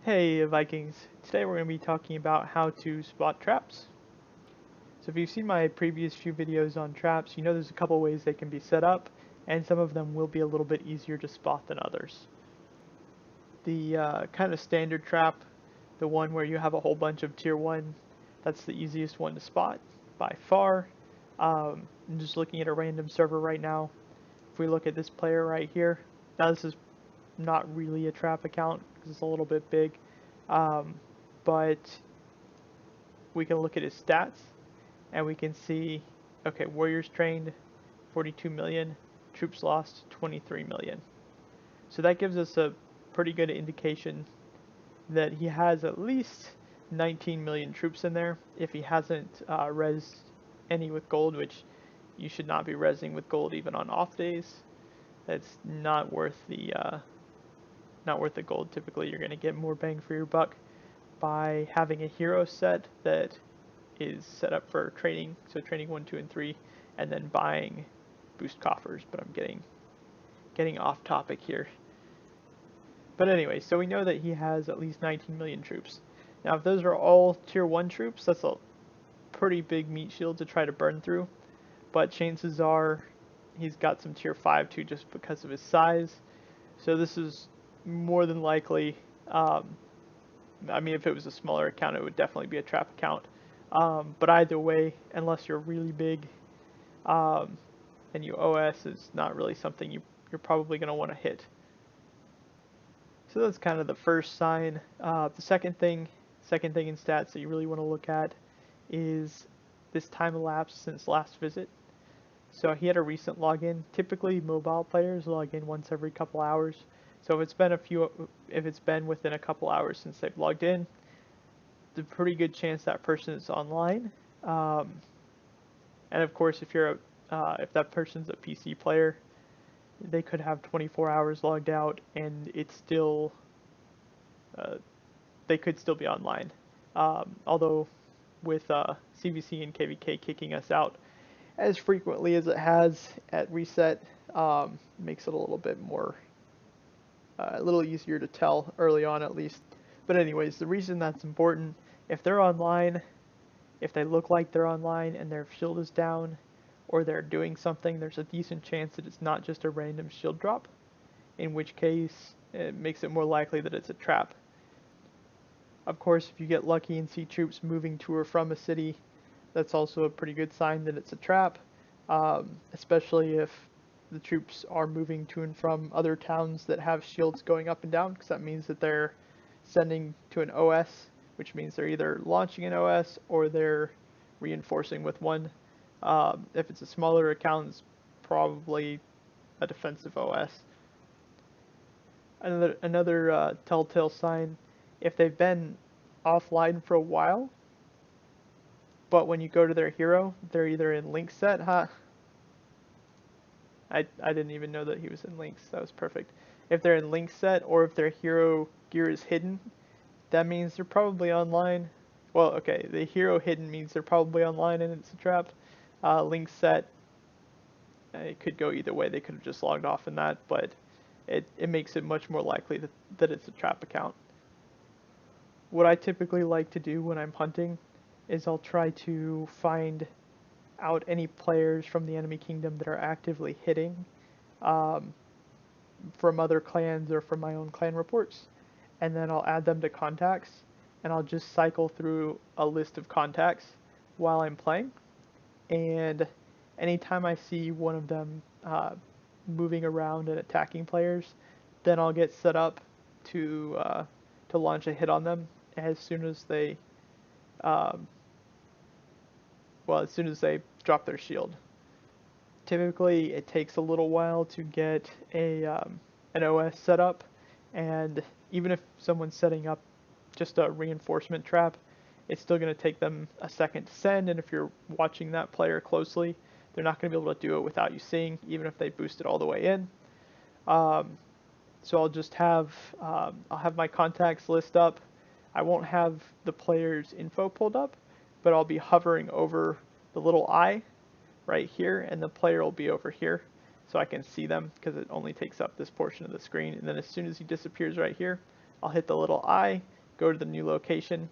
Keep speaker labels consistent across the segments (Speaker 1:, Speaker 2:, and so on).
Speaker 1: Hey Vikings, today we're going to be talking about how to spot traps. So if you've seen my previous few videos on traps, you know there's a couple ways they can be set up, and some of them will be a little bit easier to spot than others. The kind of standard trap, the one where you have a whole bunch of tier 1, that's the easiest one to spot by far. I'm just looking at a random server right now. If we look at this player right here, now this is not really a trap account because it's a little bit big. But we can look at his stats and we can see, okay, warriors trained 42 million, troops lost 23 million. So that gives us a pretty good indication that he has at least 19 million troops in there. If he hasn't rezzed any with gold, which you should not be rezzing with gold even on off days, that's not worth the gold. Typically you're going to get more bang for your buck by having a hero set that is set up for training, so training 1, 2, and 3, and then buying boost coffers. But I'm getting off topic here. But anyway, so we know that he has at least 19 million troops. Now if those are all tier 1 troops, that's a pretty big meat shield to try to burn through, but chances are he's got some tier 5 too, just because of his size. So this is more than likely, I mean, if it was a smaller account, it would definitely be a trap account. But either way, unless you're really big, and you OS, is not really something you're probably going to want to hit. So that's kind of the first sign. The second thing in stats that you really want to look at is this time elapsed since last visit. So he had a recent login. Typically, mobile players log in once every couple hours. So if it's been within a couple hours since they've logged in, it's a pretty good chance that person is online. And of course, if that person's a PC player, they could have 24 hours logged out, and it's still they could still be online. Although with CVC and KVK kicking us out as frequently as it has at reset, makes it a little bit more, a little easier to tell early on at least. But anyways, the reason that's important, if they're online, if they look like they're online and their shield is down, or they're doing something, there's a decent chance that it's not just a random shield drop, in which case it makes it more likely that it's a trap. Of course, if you get lucky and see troops moving to or from a city, that's also a pretty good sign that it's a trap, especially if the troops are moving to and from other towns that have shields going up and down, because that means that they're sending to an OS, which means they're either launching an OS or they're reinforcing with one. If it's a smaller account, it's probably a defensive OS. Another telltale sign, if they've been offline for a while, but when you go to their hero, they're either in link set, I didn't even know that he was in links. That was perfect. If they're in link set, or if their hero gear is hidden, that means they're probably online. Well, okay, the hero hidden means they're probably online and it's a trap. Link set, it could go either way. They could have just logged off in that, but it makes it much more likely that it's a trap account. What I typically like to do when I'm hunting is I'll try to find out any players from the enemy kingdom that are actively hitting, from other clans or from my own clan reports, and then I'll add them to contacts, and I'll just cycle through a list of contacts while I'm playing, and anytime I see one of them moving around and attacking players, then I'll get set up to launch a hit on them as soon as they drop their shield. Typically, it takes a little while to get an OS set up, and even if someone's setting up just a reinforcement trap, it's still going to take them a second to send, and if you're watching that player closely, they're not going to be able to do it without you seeing, even if they boost it all the way in. So I'll just have my contacts list up. I won't have the player's info pulled up, but I'll be hovering over the little eye right here, and the player will be over here, so I can see them because it only takes up this portion of the screen. And then as soon as he disappears right here, I'll hit the little eye, go to the new location,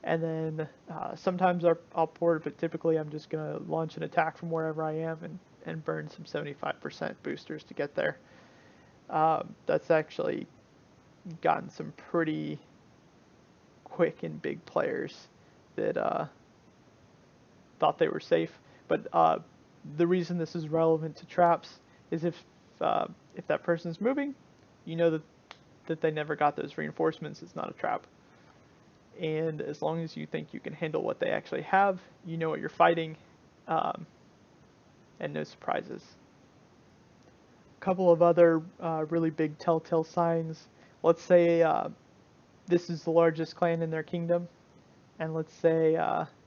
Speaker 1: and then sometimes I'll port, but typically I'm just going to launch an attack from wherever I am and burn some 75% boosters to get there. That's actually gotten some pretty quick and big players that thought they were safe. But the reason this is relevant to traps is if that person's moving, you know that they never got those reinforcements. It's not a trap. And as long as you think you can handle what they actually have, you know what you're fighting, and no surprises. A couple of other really big telltale signs. Let's say this is the largest clan in their kingdom, and let's say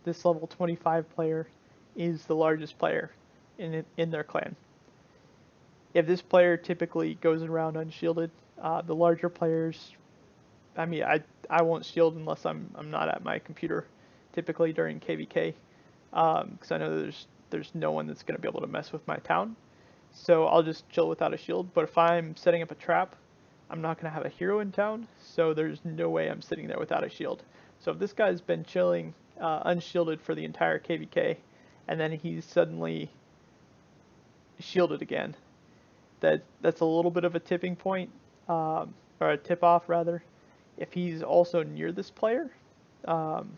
Speaker 1: this level 25 player is the largest player in their clan. If this player typically goes around unshielded, the larger players, I mean, I won't shield unless I'm not at my computer, typically during KVK, because I know there's no one that's going to be able to mess with my town. So I'll just chill without a shield. But if I'm setting up a trap, I'm not going to have a hero in town, so there's no way I'm sitting there without a shield. So if this guy's been chilling unshielded for the entire KVK, and then he's suddenly shielded again, that's a little bit of a tipping point, or a tip-off rather. If he's also near this player, then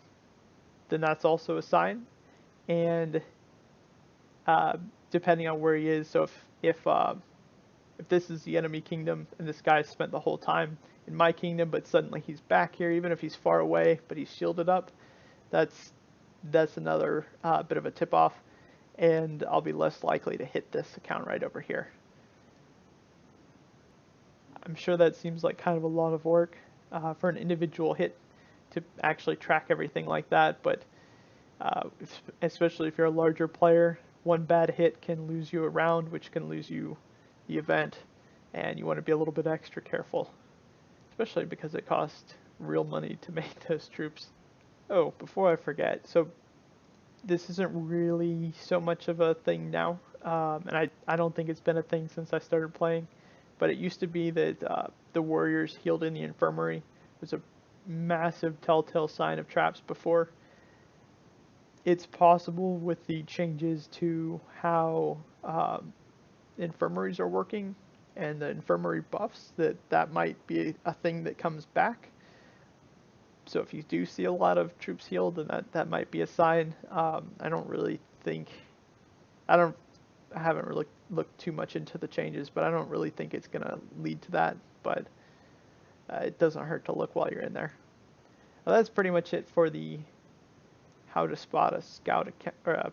Speaker 1: that's also a sign. And depending on where he is, so if this is the enemy kingdom and this guy spent the whole time in my kingdom, but suddenly he's back here, even if he's far away, but he's shielded up, that's another bit of a tip-off, and I'll be less likely to hit this account right over here. I'm sure that seems like kind of a lot of work for an individual hit to actually track everything like that, but especially if you're a larger player, one bad hit can lose you a round, which can lose you the event, and you want to be a little bit extra careful, especially because it costs real money to make those troops. Oh, before I forget, so this isn't really so much of a thing now, and I don't think it's been a thing since I started playing, but it used to be that the warriors healed in the infirmary. It was a massive telltale sign of traps before. It's possible with the changes to how infirmaries are working and the infirmary buffs that might be a thing that comes back. So if you do see a lot of troops healed, then that might be a sign. I don't really think, I haven't really looked too much into the changes, but I don't really think it's going to lead to that, but it doesn't hurt to look while you're in there. Well, that's pretty much it for the how to spot a scout account, or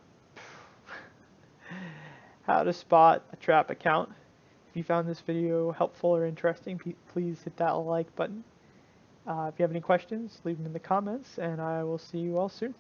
Speaker 1: how to spot a trap account. If you found this video helpful or interesting, please hit that like button. If you have any questions, leave them in the comments, and I will see you all soon.